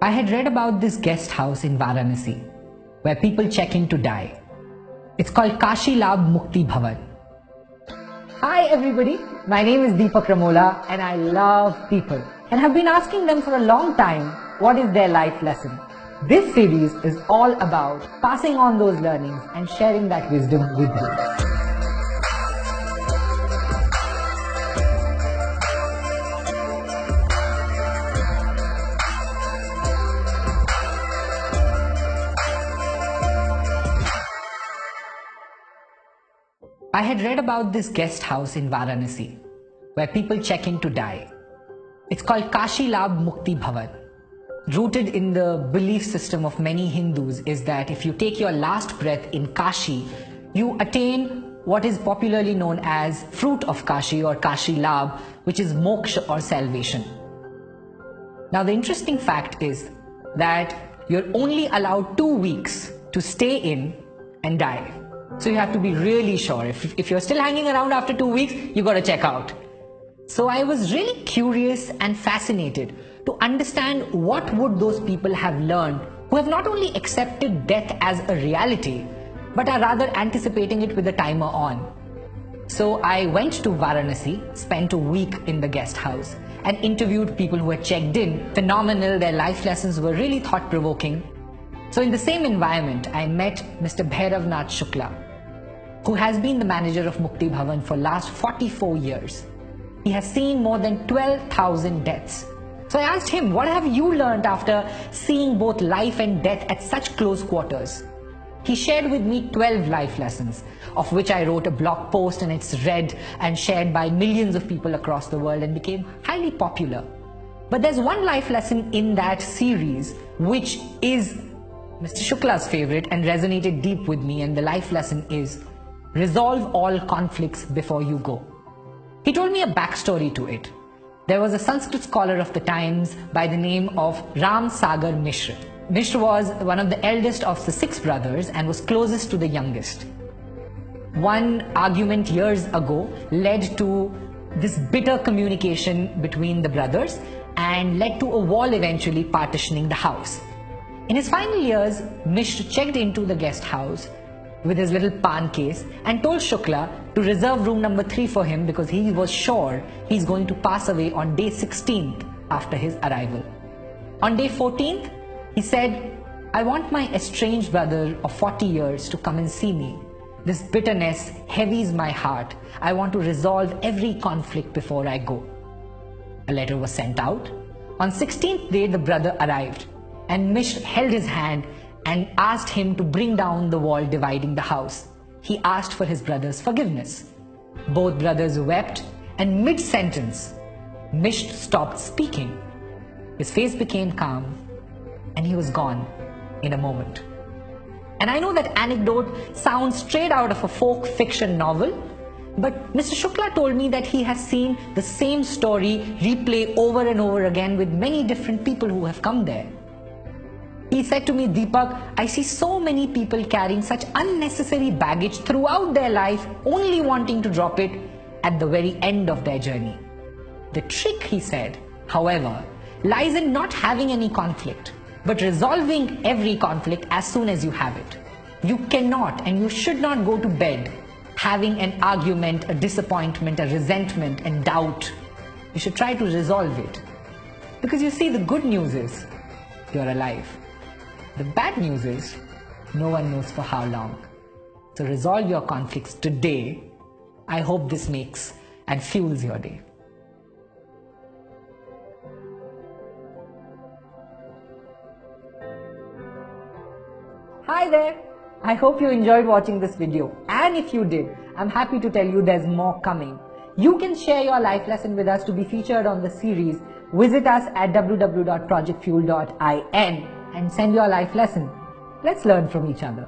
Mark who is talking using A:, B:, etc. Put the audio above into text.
A: I had read about this guest house in Varanasi where people check in to die. It's called Kashi Labh Mukti Bhavan. Hi everybody, my name is Deepak Ramola and I love people and have been asking them for a long time what is their life lesson. This series is all about passing on those learnings and sharing that wisdom with you. I had read about this guest house in Varanasi where people check in to die. It's called Kashi Labh Mukti Bhavan. Rooted in the belief system of many Hindus is that if you take your last breath in Kashi, you attain what is popularly known as fruit of Kashi or Kashi Labh, which is moksha or salvation. Now the interesting fact is that you're only allowed 2 weeks to stay in and die. So you have to be really sure. If you're still hanging around after 2 weeks, you got to check out. So I was really curious and fascinated to understand what would those people have learned who have not only accepted death as a reality, but are rather anticipating it with the timer on. So I went to Varanasi, spent a week in the guest house and interviewed people who had checked in. Phenomenal, their life lessons were really thought-provoking. So in the same environment, I met Mr. Bhairav Nath Shukla, who has been the manager of Mukti Bhavan for last 44 years. He has seen more than 12,000 deaths. So I asked him, what have you learned after seeing both life and death at such close quarters? He shared with me 12 life lessons, of which I wrote a blog post and it's read and shared by millions of people across the world and became highly popular. But there's one life lesson in that series which is Mr. Shukla's favorite and resonated deep with me, and the life lesson is resolve all conflicts before you go. He told me a backstory to it. There was a Sanskrit scholar of the times by the name of Ram Sagar Mishra. Mishra was one of the eldest of the 6 brothers and was closest to the youngest. One argument years ago led to this bitter communication between the brothers and led to a wall eventually partitioning the house. In his final years, Mishra checked into the guest house with his little pan case and told Shukla to reserve room number 3 for him because he was sure he's going to pass away on day 16th after his arrival. On day 14th, he said, I want my estranged brother of 40 years to come and see me. This bitterness heavies my heart. I want to resolve every conflict before I go. A letter was sent out. On 16th day, the brother arrived and Mishra held his hand and asked him to bring down the wall dividing the house. He asked for his brother's forgiveness. Both brothers wept, and mid-sentence, Mishra stopped speaking. His face became calm and he was gone in a moment. And I know that anecdote sounds straight out of a folk fiction novel, but Mr. Shukla told me that he has seen the same story replay over and over again with many different people who have come there. He said to me, Deepak, I see so many people carrying such unnecessary baggage throughout their life, only wanting to drop it at the very end of their journey. The trick, he said, however, lies in not having any conflict, but resolving every conflict as soon as you have it. You cannot and you should not go to bed having an argument, a disappointment, a resentment and doubt. You should try to resolve it. Because you see, the good news is you're alive. The bad news is no one knows for how long. So resolve your conflicts today. I hope this makes and fuels your day. Hi there. I hope you enjoyed watching this video. And if you did, I'm happy to tell you there's more coming. You can share your life lesson with us to be featured on the series. Visit us at www.projectfuel.in and send your life lesson. Let's learn from each other.